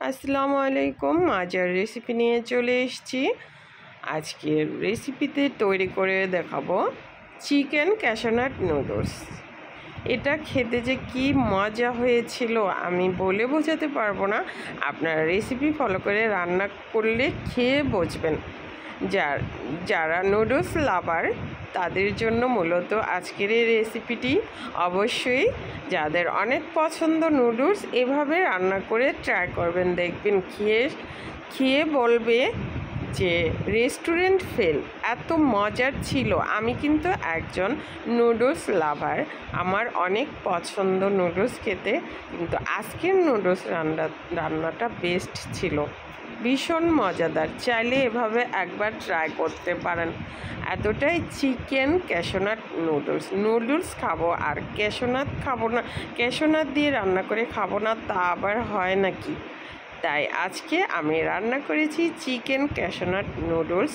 আসসালামু আলাইকুম। মাজার রেসিপি নিয়ে চলে এসেছি। আজকের রেসিপিতে তৈরি করে দেখাবো চিকেন ক্যাশনাট নুডলস। এটা খেতে যে কি মজা হয়েছিল আমি বলে বোঝাতে পারবো না। আপনারা রেসিপি ফলো করে রান্না করলে খেয়ে বুঝবেন। যারা নুডলস লাভার তাদের জন্য মূলত আজকের এই রেসিপিটি অবশ্যই, যাদের অনেক পছন্দ নুডলস, এভাবে রান্না করে ট্রাই করবেন, দেখবেন খেয়ে বলবে যে রেস্টুরেন্ট ফেল, এত মজার ছিল। আমি কিন্তু একজন নুডলস লাভার, আমার অনেক পছন্দ নুডলস খেতে, কিন্তু আজকের নুডলস রান্নাটা বেস্ট ছিল, ভীষণ মজাদার। চাইলে এভাবে একবার ট্রাই করতে পারেন। এতটাই চিকেন ক্যাশনাট নুডলস খাবো আর ক্যাশনাট খাবো না, ক্যাশনাট দিয়ে রান্না করে খাবো না, তা আবার হয় নাকি? তাই আজকে আমি রান্না করেছি chicken cashew nut noodles.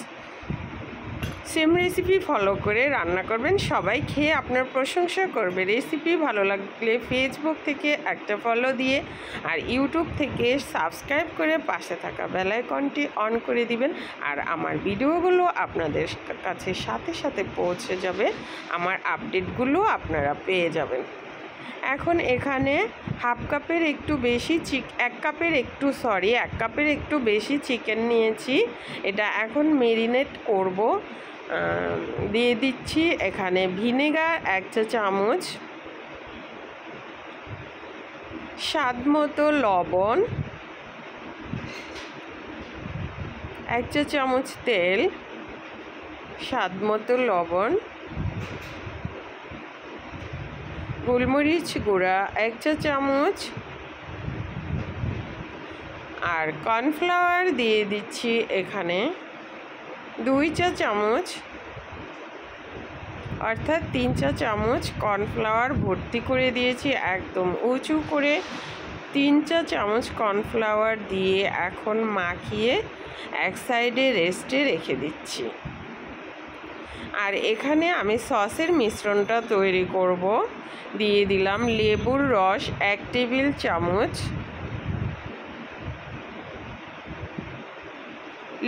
Same recipe follow করে রান্না করবেন, সবাই খেয়ে আপনার প্রশংসা করবে। রেসিপি ভালো লাগলে ফেসবুক থেকে একটা ফলো দিয়ে আর ইউটিউব থেকে সাবস্ক্রাইব করে পাশে থাকা বেল আইকনটি অন করে দিবেন, আর আমার ভিডিওগুলো আপনাদের কাছে সাথে সাথে পৌঁছে যাবে, আমার আপডেটগুলো আপনারা পেয়ে যাবেন। এখন এখানে এক কাপের একটু বেশি চিকেন নিয়েছি। এটা এখন মেরিনেট করব। দিয়ে দিচ্ছি এখানে ভিনেগার 1 চা চামচ, স্বাদ মতো লবণ, 1 চা চামচ তেল, স্বাদ মতো লবণ, গোলমরিচ গুঁড়া 1 চা চামচ, আর কর্নফ্লাওয়ার দিয়ে দিচ্ছি এখানে 2 চা চামচ, অর্থাৎ 3 চা চামচ কর্নফ্লাওয়ার ভর্তি করে দিয়েছি একদম উঁচু করে। 3 চা চামচ কর্নফ্লাওয়ার দিয়ে এখন মাখিয়ে এক সাইডে রেস্টে রেখে দিচ্ছি। আর এখানে আমি সসের মিশ্রণটা তৈরি করব। দিয়ে দিলাম লেবুর রস 1 টেবিল চামচ,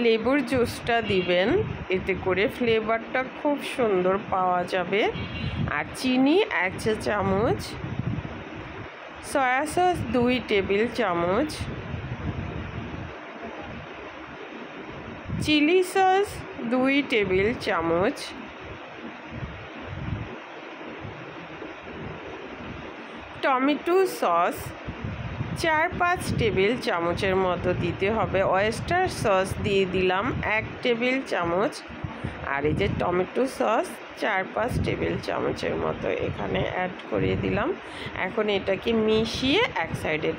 লেবুর জুসটা দিবেন, এতে করে ফ্লেভারটা খুব সুন্দর পাওয়া যাবে। আর চিনি 1 চা চামচ, সয়া সস 2 টেবিল চামচ, চিলি সস 2 টেবিল চামচ, টমেটো সস 4-5 টেবিল চামচের মতো দিতে হবে। ওয়েস্টার সস দিয়ে দিলাম 1 টেবিল চামচ, আর এই যে টমেটো সস 4-5 টেবিল চামচের মতো এখানে অ্যাড করে দিলাম। এখন এটাকে মিশিয়ে এক সাইডে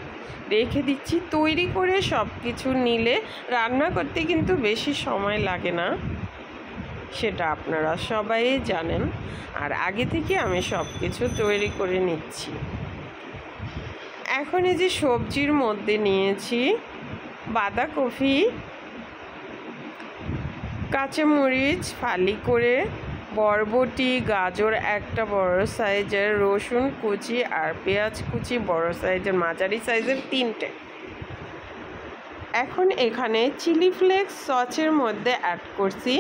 রেখে দিচ্ছি। তৈরি করে সব কিছু নিলে রান্না করতে কিন্তু বেশি সময় লাগে না, সেটা আপনারা সবাই জানেন। আর আগে থেকে আমি সব কিছু তৈরি করে নিচ্ছি। এখন এই যে সবজির মধ্যে নিয়েছি বাঁধাকপি, কাঁচামরিচ ফালি করে, বরবটি, গাজর একটা বড় সাইজের, রসুন কুচি আর পেঁয়াজ কুচি বড় সাইজের, মাঝারি সাইজের 3টে। এখন এখানে চিলি ফ্লেক্স সসের মধ্যে অ্যাড করছি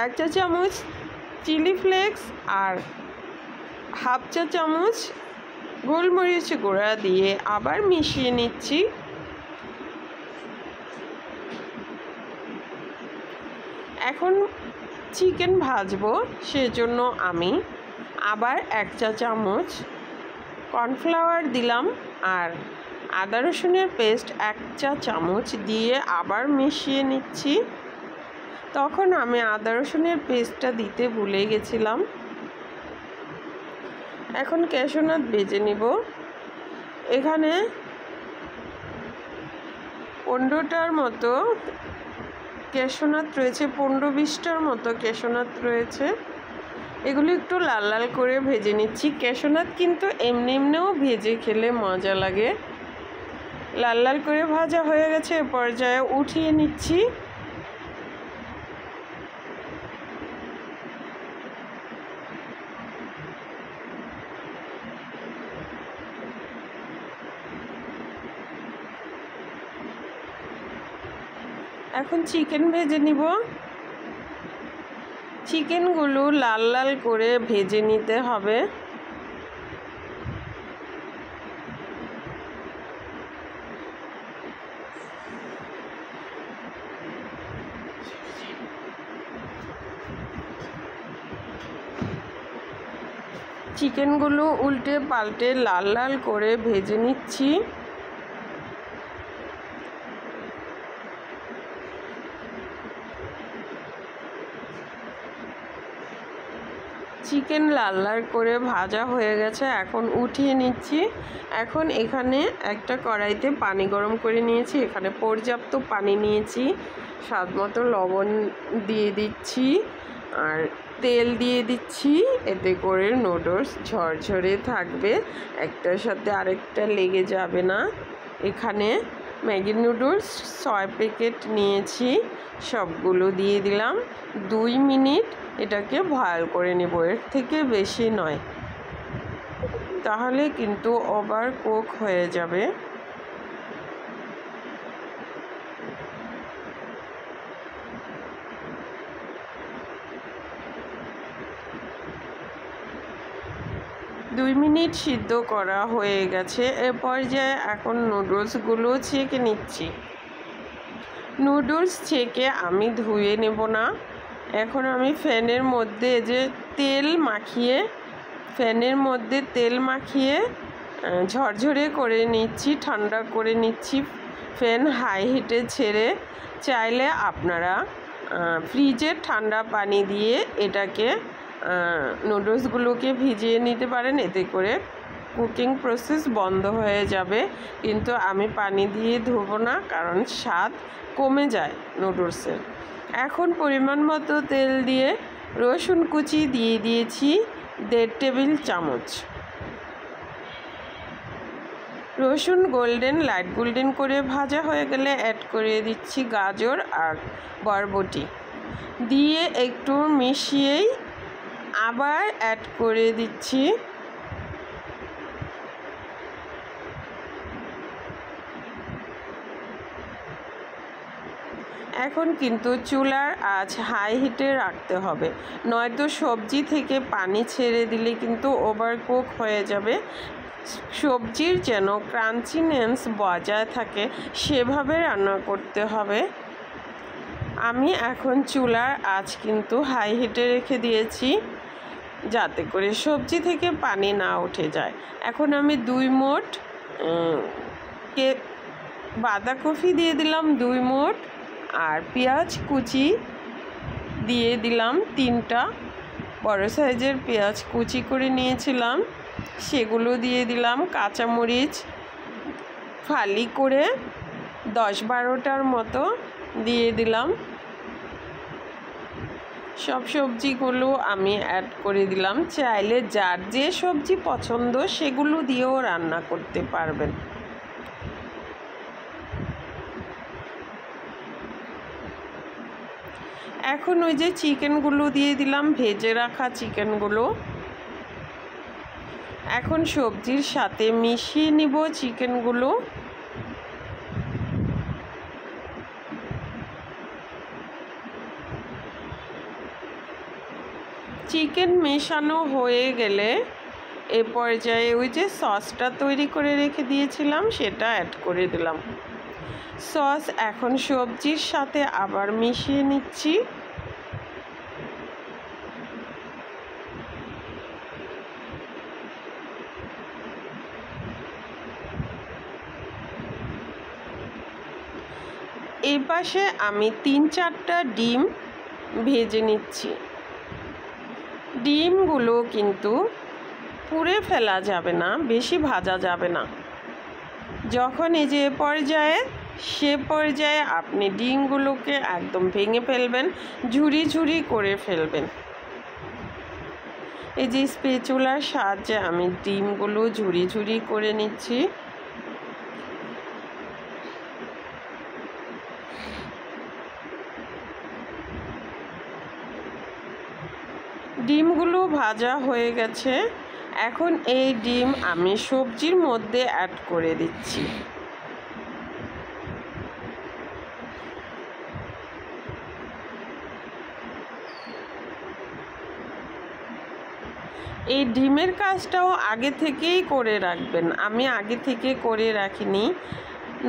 1 চা চামচ চিলি ফ্লেক্স আর 1/2 চা চামচ গোলমরিচ গুঁড়া দিয়ে আবার মিশিয়ে নিচ্ছি। এখন চিকেন ভাজবো, সেজন্য আমি আবার 1 চা চামচ কর্নফ্লাওয়ার দিলাম আর আদা রসুনের পেস্ট 1 চা চামচ দিয়ে আবার মিশিয়ে নিচ্ছি। তখন আমি আদা রসুনের পেস্টটা দিতে ভুলে গেছিলাম। এখন ক্যাশনাট ভেজে নিব। এখানে 15টার মতো ক্যাশনাট রয়েছে, 15-20টার মতো ক্যাশনাট রয়েছে। এগুলো একটু লাল লাল করে ভেজে নিচ্ছি। ক্যাশনাট কিন্তু এমনিও ভেজে খেলে মজা লাগে। লাল লাল করে ভাজা হয়ে গেছে, এ পর্যায়ে উঠিয়ে নিচ্ছি। এখন চিকেন ভেজে নিব। চিকেনগুলো লাল লাল করে ভেজে নিতে হবে। চিকেনগুলো উল্টে পাল্টে লাল লাল করে ভেজে নিচ্ছি। চিকেন লাল লাল করে ভাজা হয়ে গেছে, এখন উঠিয়ে নিচ্ছি। এখন এখানে একটা কড়াইতে পানি গরম করে নিয়েছি, এখানে পর্যাপ্ত পানি নিয়েছি, স্বাদ মতো লবণ দিয়ে দিচ্ছি আর তেল দিয়ে দিচ্ছি। এতে করে নুডলস ঝরঝরে থাকবে, একটার সাথে আরেকটা লেগে যাবে না। এখানে ম্যাগি নুডলস 6 প্যাকেট নিয়েছি, সবগুলো দিয়ে দিলাম। 2 মিনিট এটাকে বয়েল করে নেব, এর থেকে বেশি নয়, তাহলে কিন্তু ওভার কুক হয়ে যাবে। দুই মিনিট সিদ্ধ করা হয়ে গেছে। এ পর্যায়ে এখন নুডলসগুলো ছেঁকে নিচ্ছি। নুডলস ছেঁকে আমি ধুয়ে নেব না, এখন আমি ফ্যানের মধ্যে তেল মাখিয়ে ঝরঝরে করে নিচ্ছি, ঠান্ডা করে নিচ্ছি। ফ্যান হাই হিটে ছেড়ে, চাইলে আপনারা ফ্রিজের ঠান্ডা পানি দিয়ে এটাকে নুডলসগুলোকে ভিজিয়ে নিতে পারেন, এতে করে কুকিং প্রসেস বন্ধ হয়ে যাবে। কিন্তু আমি পানি দিয়ে ধোবো না, কারণ স্বাদ কমে যায় নুডলসের। এখন পরিমাণ মতো তেল দিয়ে রসুন কুচি দিয়ে দিয়েছি 1.5 টেবিল চামচ। রসুন লাইট গোল্ডেন করে ভাজা হয়ে গেলে অ্যাড করে দিচ্ছি গাজর আর বরবটি, দিয়ে একটু মিশিয়েই আবার অ্যাড করে দিচ্ছি এখন কিন্তু চুলার আঁচ হাই হিটে রাখতে হবে, নয়তো সবজি থেকে পানি ছেড়ে দিলে কিন্তু ওভারকুক হয়ে যাবে। সবজির যেন ক্রাঞ্চিনেস বজায় থাকে সেভাবে রান্না করতে হবে। আমি এখন চুলার আঁচ কিন্তু হাই হিটে রেখে দিয়েছি, যাতে করে সবজি থেকে পানি না উঠে যায়। এখন আমি 2 মোট বাঁধাকপি দিয়ে দিলাম 2 মোট, আর পেঁয়াজ কুচি দিয়ে দিলাম 3টা, বড় সাইজের পেঁয়াজ কুচি করে নিয়েছিলাম সেগুলো দিয়ে দিলাম। কাঁচামরিচ ফালি করে 10-12টার মতো দিয়ে দিলাম। সব সবজিগুলো আমি অ্যাড করে দিলাম। চাইলে যার যে সবজি পছন্দ সেগুলো দিয়েও রান্না করতে পারবেন। এখন ওই যে চিকেনগুলো দিয়ে দিলাম, ভেজে রাখা চিকেনগুলো। এখন সবজির সাথে মিশিয়ে নিব চিকেনগুলো। চিকেন মেশানো হয়ে গেলে এ পর্যায়ে ওই যে সসটা তৈরি করে রেখে দিয়েছিলাম সেটা অ্যাড করে দিলাম। সস এখন সবজির সাথে আবার মিশিয়ে নিচ্ছি। এই পাশে আমি 3-4টা ডিম ভেজে নিচ্ছি। ডিমগুলো কিন্তু পুড়ে ফেলা যাবে না, বেশি ভাজা যাবে না। যখন এই যে সে পর্যায়ে আপনি ডিমগুলোকে একদম ভেঙে ফেলবেন, ঝুরি ঝুরি করে ফেলবেন। এই যে স্প্যাচুলার সাহায্যে আমি ডিমগুলো ঝুরি ঝুরি করে নিচ্ছি। ডিমগুলো ভাজা হয়ে গেছে, এখন এই ডিম আমি সবজির মধ্যে অ্যাড করে দিচ্ছি। এই ডিমের কাজটাও আগে থেকেই করে রাখবেন। আমি আগে থেকে করে রাখিনি,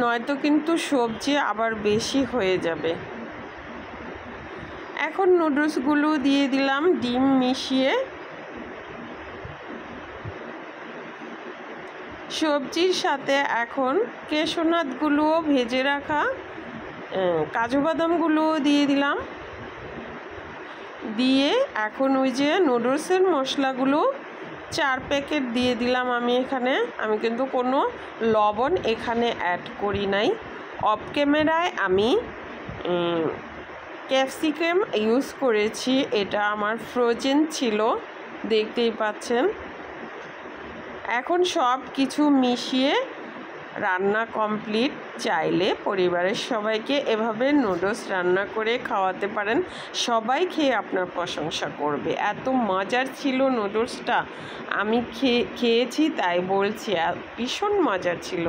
নয়তো কিন্তু সবজি আবার বেশি হয়ে যাবে। এখন নুডলসগুলো দিয়ে দিলাম ডিম মিশিয়ে। সবজির সাথে এখন কেশনাথগুলোও ভেজে রাখা কাজু বাদামগুলোও দিয়ে দিলাম। দিয়ে এখন ওই যে নুডলসের মশলাগুলো 4 প্যাকেট দিয়ে দিলাম আমি এখানে। আমি কিন্তু কোনো লবণ এখানে অ্যাড করি নাই। অফ ক্যামেরায় আমি ক্যাপসিকাম ইউজ করেছি, এটা আমার ফ্রোজেন ছিল, দেখতেই পাচ্ছেন। এখন সব কিছু মিশিয়ে রান্না কমপ্লিট। চাইলে পরিবারের সবাইকে এভাবে নুডলস রান্না করে খাওয়াতে পারেন, সবাই খেয়ে আপনার প্রশংসা করবে। এত মজার ছিল নুডলসটা, আমি খেয়েছি তাই বলছি, ভীষণ মজার ছিল।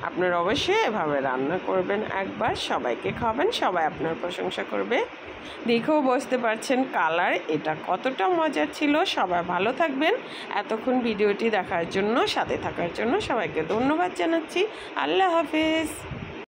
আপনারা অবশ্যই এভাবে রান্না করবেন, একবার সবাইকে খাওয়াবেন, সবাই আপনার প্রশংসা করবে। দেখেও বুঝতে পারছেন কালার এটা কতটা মজার ছিল। সবাই ভালো থাকবেন। এতক্ষণ ভিডিওটি দেখার জন্য, সাথে থাকার জন্য সবাইকে ধন্যবাদ জানাচ্ছি। আল্লাহ হাফেজ।